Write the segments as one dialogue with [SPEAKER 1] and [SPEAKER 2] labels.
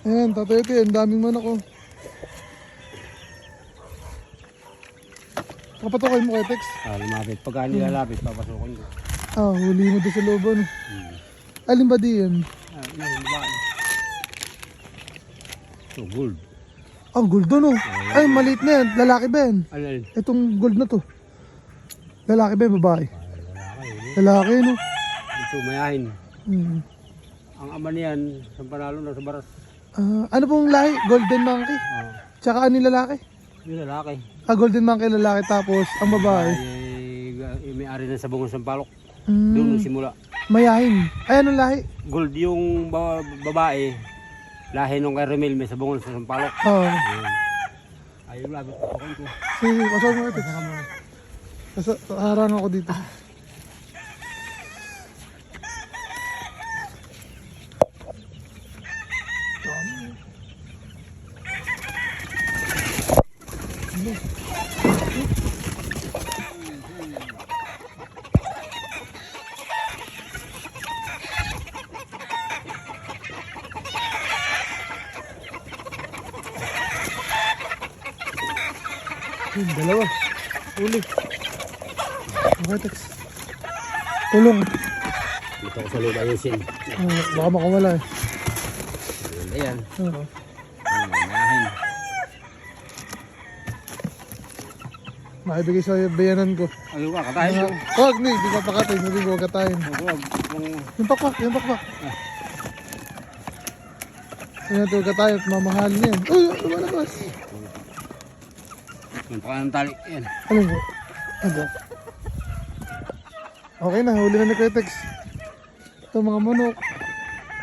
[SPEAKER 1] Ayan, tatayo ito. Ang daming manok oh. Kapatukoy mo kay Tex.
[SPEAKER 2] Lumapit. Pagka nilalapit, papasukin ko.
[SPEAKER 1] Huli mo doon sa loob ano. Alin ba di yan?
[SPEAKER 2] Yung babae. So, gold.
[SPEAKER 1] Gold doon oh. Ay, maliit na yan. Lalaki ba yan?
[SPEAKER 2] Alin?
[SPEAKER 1] Itong gold na to. Lalaki ba yan, babae? Lalaki no?
[SPEAKER 2] Ito, mayahin.
[SPEAKER 1] Hmm.
[SPEAKER 2] Ang ama niyan, sa panalo na sa baras.
[SPEAKER 1] Ano pong lahi? Golden monkey? Tsaka ano yung lalaki?
[SPEAKER 2] Yung lalaki.
[SPEAKER 1] Golden monkey lalaki tapos ang babae.
[SPEAKER 2] Ay, may-ari na sa bungos ng palok.
[SPEAKER 1] Hmm.
[SPEAKER 2] Doon nagsimula.
[SPEAKER 1] Mayahin. Ay, anong lahi?
[SPEAKER 2] Gold yung babae. Lahi nung kay Remil, may sa bungos ng palok.
[SPEAKER 1] Oo.
[SPEAKER 2] Ayun, labit. Pasukin ko.
[SPEAKER 1] Sige, pasok mo ito. Harang ako dito. Dalawa. Uli. Okay, Tex. Tulong.
[SPEAKER 2] Dito ko sa loob ayusin.
[SPEAKER 1] Baka makawala eh.
[SPEAKER 2] Ayan.
[SPEAKER 1] Oo.
[SPEAKER 2] Mayahin.
[SPEAKER 1] Makibigay sa bayanan ko.
[SPEAKER 2] Ayun ka, katahin ko.
[SPEAKER 1] Huwag ni, di pa pakatay. Sabi ko, huwag katayin. Yung pakpak, yung pakpak. Yan ito, katayin at mamahal niyan. Uy, lumalabas.
[SPEAKER 2] Nampakan ng tali. Yan.
[SPEAKER 1] Alam ko. Ano? Okay na, huli na ni Kuya Tex. Ito mga manok.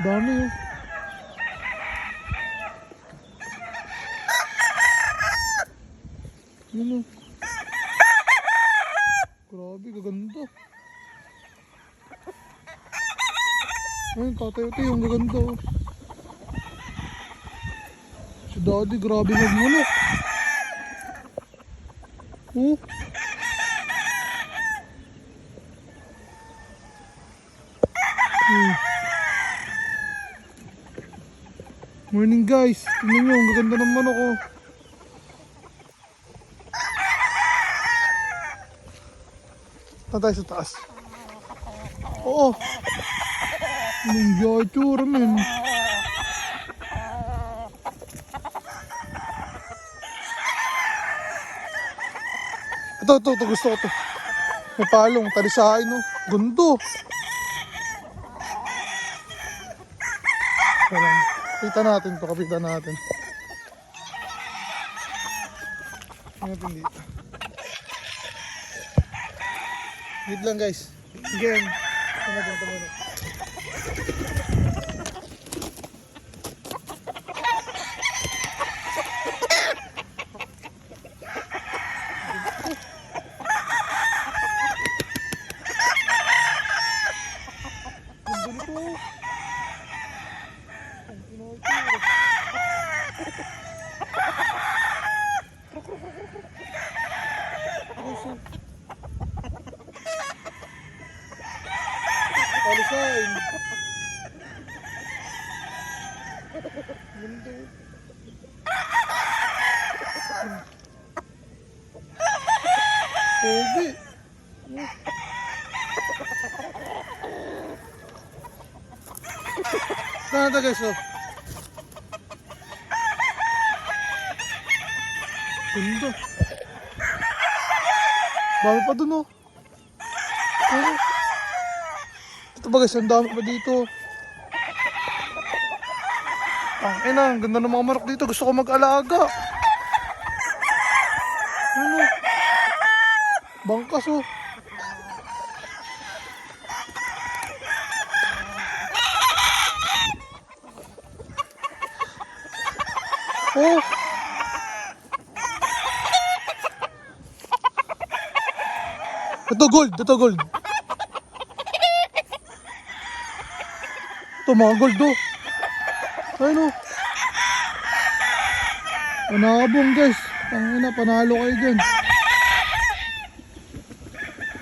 [SPEAKER 1] Dami oh. Yun oh. Grabe, gaganda. Ayun, tatayo-tayo yung gaganda oh. Si Daddy, grabe magmanok. Oh. Morning guys, tingnan nyo, ang gaganda ng manok oh. Saan tayo sa taas? Oo. Anong yatsura men? Ito, gusto ko to. May palong, talisain no. Gundo. Kita natin to, kapitan natin. Natin dito. Wait lang guys. Again. Tumagal. Palisain. Mundo. Pogi. Saan na guys oh? Ganda. Bago pa dun oh. Oh. Ito ba guys, ang dami pa dito. Ang ganda ng mga manok dito. Gusto ko mag-alaga. Ano? Bangkas oh. Oh. Ito gold. Ito mga gold oh. Ayun oh. Panabong guys. Tangina, panalo kayo dyan.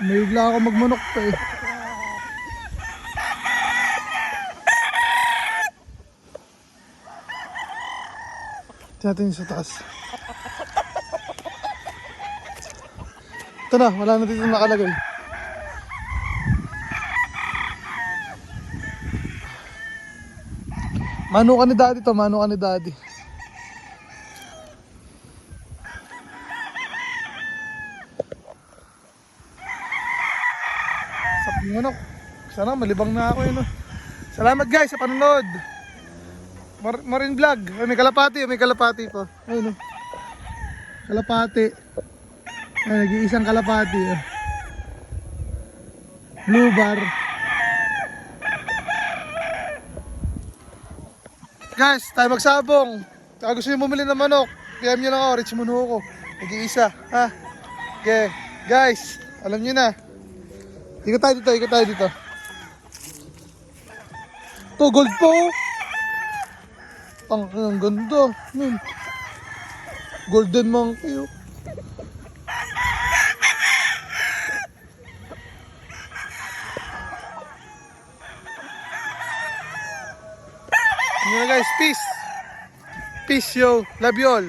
[SPEAKER 1] May bigla ako magmanok pa eh. Tingnan natin yung sa taas. Ito na, wala na dito nakalagay. Mano ka ni daddy to, mano ka ni daddy. Sabi mo na, sana malibang na ako yun. Salamat guys sa panonood. Marine Vlog. Ay, may kalapati po. Ayun, kalapati. Ay, nag-iisang kalapati. Blue bar. Guys, tayo magsabong. Kaya gusto nyo bumili ng manok, PM nyo lang ako, Rich Muno ko. Nag-iisa, ha? Okay, guys, alam nyo na. Ikot tayo dito. To, gold po. Ang ganda. Golden monkey, oh. Yun na guys, peace. Peace yo, love you all.